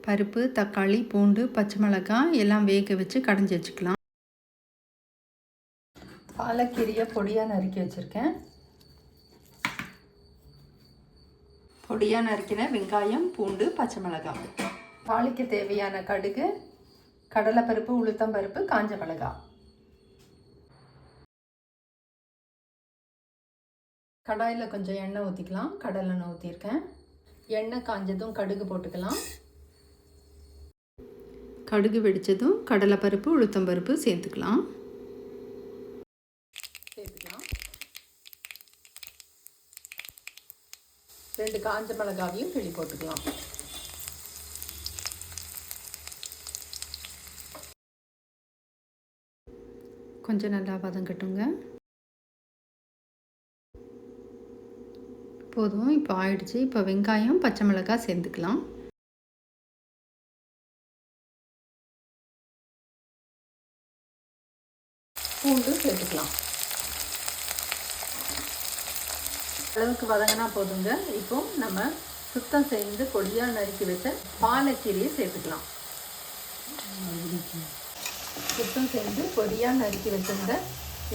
பருப்பு, தக்காளி, பூண்டு, பச்சை மிளகாய் எல்லாம் வேக வச்சு கடைஞ்சி வச்சுக்கலாம். பாலக்கீரையை பொடியாக நறுக்கி வச்சுருக்கேன். பொடியாக நறுக்கின வெங்காயம், பூண்டு, பச்சை மிளகாய். தாளிக்க தேவையான கடுகு, கடலைப்பருப்பு, உளுத்தம்பருப்பு, காஞ்ச மிளகாய். கடாயில் கொஞ்சம் எண்ணெய் ஊற்றிக்கலாம். கடலெண்ணெய் ஊற்றிருக்கேன். எண்ணெய் காஞ்சதும் கடுகு போட்டுக்கலாம். கடுகு வெடித்ததும் கடலைப்பருப்பு, உளுத்தம்பருப்பு சேர்த்துக்கலாம். ரெண்டு காஞ்ச மிளகாவையும் கிள்ளி போட்டுக்கலாம். கொஞ்சம் நல்லா வதங்கட்டுங்க. போதும், இப்போ ஆயிடுச்சு. இப்போ வெங்காயம், பச்சை மிளகாய் சேர்த்துக்கலாம். பூண்டு சேர்த்துக்கலாம். அளவுக்கு வதங்கினா போதுங்க. இப்போ நம்ம சுத்தம் செய்து பொடியாக நறுக்கி வச்ச பாலக்கீரையை சேர்த்துக்கலாம். சுத்தம் செய்து பொடியாக நறுக்கி வச்சிருந்த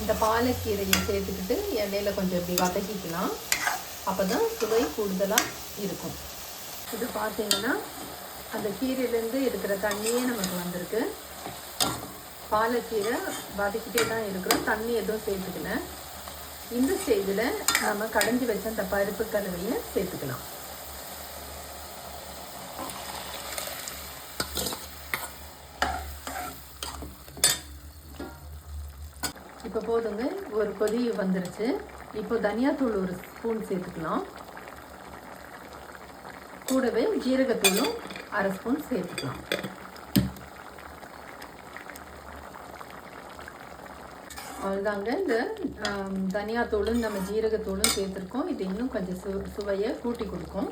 இந்த பாலக்கீரையை சேர்த்துக்கிட்டு எண்ணெயில் கொஞ்சம் இப்படி வதக்கிக்கலாம். அப்போ தான் சுவை கூடுதலாக இருக்கும். இது பார்த்தீங்கன்னா அந்த கீரையிலேருந்து இருக்கிற தண்ணியே நமக்கு வந்திருக்கு. பாலக்கீரை வதக்கிட்டே தான் இருக்கிறோம், தண்ணி எதுவும் சேர்த்துக்கல. இந்த ஸ்டேஜில் நம்ம கடைஞ்சி வச்ச அந்த பருப்பு கலவையை சேர்த்துக்கலாம். இப்போ போதுங்க, ஒரு கொதி வந்துருச்சு. இப்போ தனியாத்தூள் ஒரு ஸ்பூன் சேர்த்துக்கலாம். கூடவே ஜீரகத்தூளும் அரை ஸ்பூன் சேர்த்துக்கலாம். அவ்வளோதாங்க. இந்த தனியாத்தூளும் நம்ம ஜீரகத்தூளும் சேர்த்துருக்கோம். இது இன்னும் கொஞ்சம் சுவையை கூட்டி கொடுக்கும்.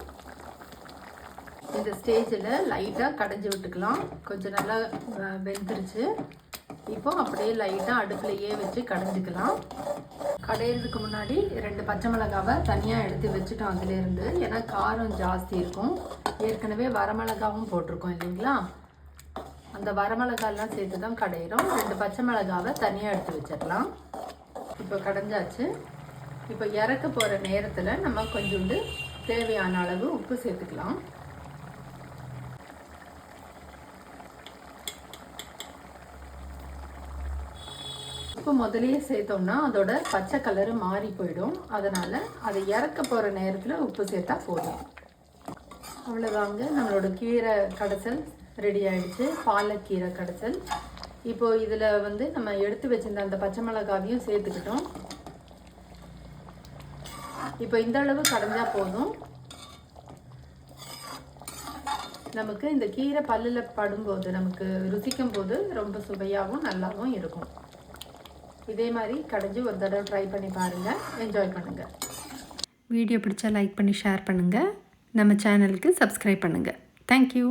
இந்த ஸ்டேஜில் லைட்டாக கடைஞ்சி விட்டுக்கலாம். கொஞ்சம் நல்லா வெந்துருச்சு. இப்போ அப்படியே லைட்டாக அடுப்புலையே வச்சு கடைஞ்சிக்கலாம். கடையிறதுக்கு முன்னாடி 2 பச்சை மிளகாவை தனியாக எடுத்து வச்சுட்டோம் அதுலேருந்து. ஏன்னா காரம் ஜாஸ்தி இருக்கும். ஏற்கனவே வரமிளகாவும் போட்டிருக்கோம் இல்லைங்களா? அந்த வரமிளகாயெல்லாம் சேர்த்து தான் கடையிறோம். 2 பச்சை மிளகாவை தனியாக எடுத்து வச்சிடலாம். இப்போ கடைஞ்சாச்சு. இப்போ இறக்க போகிற நேரத்தில் நம்ம கொஞ்சோண்டு தேவையான அளவு உப்பு சேர்த்துக்கலாம். உப்பு முதலையே சேர்த்தோம்னா அதோட பச்சை கலரு மாறி போயிடும். அதனால் அதை இறக்க போகிற நேரத்தில் உப்பு சேர்த்தா போதும். அவ்வளோதாங்க, நம்மளோட கீரை கடைசல் ரெடி ஆகிடுச்சு. பாலக்கீரை கடைசல். இப்போது இதில் நம்ம எடுத்து வச்சிருந்த அந்த பச்சை மிளகாவையும் சேர்த்துக்கிட்டோம். இப்போ இந்த அளவு கடைஞ்சால் போதும். நமக்கு இந்த கீரை பல்லில் படும்போது நமக்கு ருசிக்கும் போது ரொம்ப சுவையாகவும் நல்லாவும் இருக்கும். இதே மாதிரி கடைஞ்சி ஒரு தடவை ட்ரை பண்ணி பாருங்கள். என்ஜாய் பண்ணுங்கள். வீடியோ பிடிச்சா லைக் பண்ணி ஷேர் பண்ணுங்கள். நம்ம சேனலுக்கு சப்ஸ்கிரைப் பண்ணுங்கள். தேங்க்யூ.